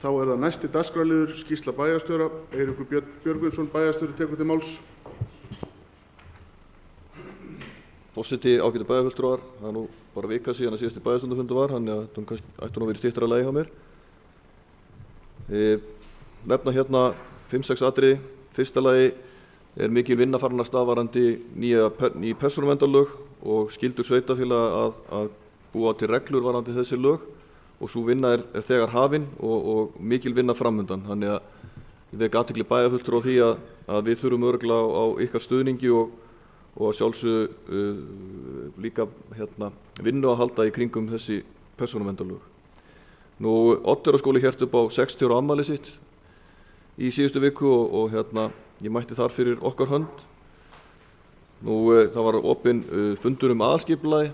Þá það næsti dagskrárliður, skýrsla bæjarstjóra. Eiríkur Björn Björgvinsson, bæjarstjóri, tekur til máls. Forseti, ágætu bæjarfulltrúar, það nú bara vika síðan að síðasti bæjarstjórnarfundur var, þannig að það ætti nú verið styttra lagi hjá mér. Nefna hérna 5-6 atriði. Fyrsta lagi mikil vinna farin af stað varðandi ný persónuverndarlög og skyldur sveitarfélaga að búa til reglur varðandi þessi lög, og sú vinna þegar hafin og mikil vinna framundan. Þannig að ég vek athygli bæjarfulltrúa á því að við þurfum örugglega á ykkar stuðningi og að sjálfsögðu líka vinnu að halda í kringum þessi persónuverndarlög. Nú, Oddeyrarskóli hélt upp á 60 ára afmæli sitt í síðustu viku og ég mætti þar fyrir okkar hönd. Nú, það var opinn fundur aðalskipulagi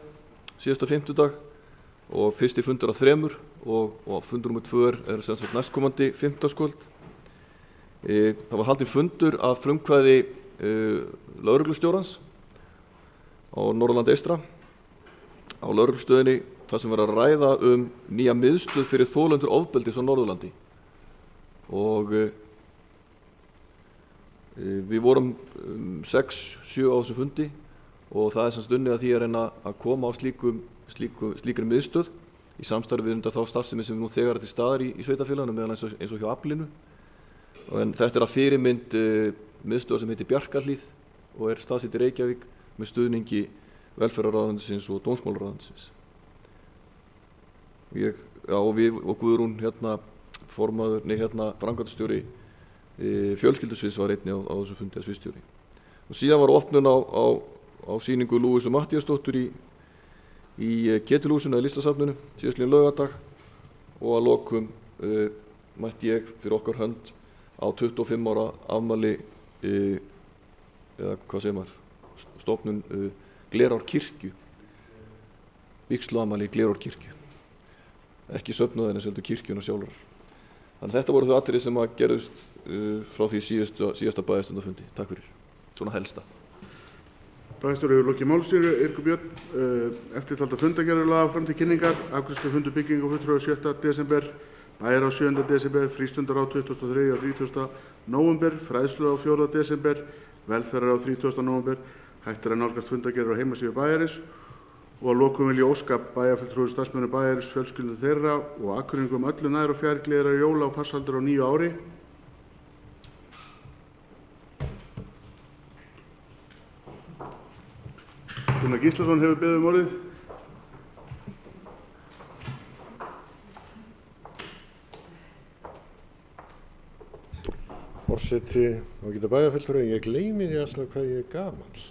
síðasta fimmtudag og fyrsti fundur af 3 og fundur nr. 2 sem sagt næstkomandi fimmtudagskvöld. Það var haldinn fundur af frumkvæði lögreglustjórans á Norðurlandi eystra á lögreglustöðinni, þar sem var að ræða nýja miðstöð fyrir þolendur ofbeldis á Norðurlandi. Og við vorum 6-7 á þessum fundi og það sem unnið að því að reyna að koma á slíkri miðstöð í samstarfi við þá starfsemi sem nú þegar til staðar í sveitarfélaginu, meðal eins og hjá Aflinu. En þetta að fyrirmynd miðstöð sem heitir Bjarkarhlíð og staðsett í Reykjavík með stuðningi velferðarráðuneytisins og dómsmálaráðuneytisins. Við og Guðrún framkvæmdastjóri fjölskyldusviðs var einnig á þessum fundi að sviðsstjóri. Og síðan var opnun á sýningu Lúísu Matthíasdóttur í Ketilhúsinu eða Listasafninu síðastliðinn laugardag, og að lokum mætti ég fyrir okkar hönd á 25 ára afmæli eða hvað segir maður, stofnun Glerárkirkju, vígsluafmæli í Glerárkirkju, ekki söfnuðina heldur kirkjuna sjálfrar. Þannig að þetta voru þau atriði sem að gerðust frá því síðasta bæjarstjórnarfundi. Takk fyrir. Svona helsta. Bæjarstjóri hefur lokið málstýru. Eiríkur Björn, eftirtalda fundargerðir laga fram til kynningar. Afgreiðslu fundur byggingarfulltrúa 7. desember, bæjarráð 7. desember, frístundaráð 23. og 30. nóvember, fræðsluráð 4. desember, velferðarráð 30. nóvember. Hægt að nálgast fundargerðir á heimasíðu bæjarins. Og að lokum vil ég óska bæjarfulltrúum starfsmönnum bæjarins, fjölskyldum þeirra og Akureyringum öllu nær og fjær gleðilegra jóla og farsældarár á nýju ári. Gunnar Gíslason hefur beðið orðið. Forseti, ágæta bæjarfulltrúar, ég gleymi því alltaf hvað ég gamall.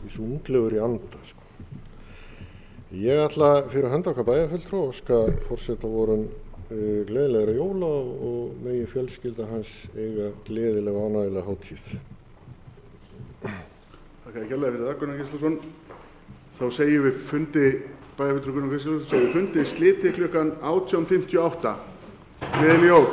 Ég svo unglegur í anda, sko. Ég ætla fyrir hönd okkar bæjarfulltrúa óska forseta vorun gleðilegra jóla og megi fjölskylda hans eiga gleðilega og ánægjulega hátíð. Takk kærlega fyrir það, Gunnar Gíslason. Þá segjum við fundi bæjarfulltrúa Gunnar Gíslason, segjum við fundi slitið klukkan 18:58. Gleðileg jól.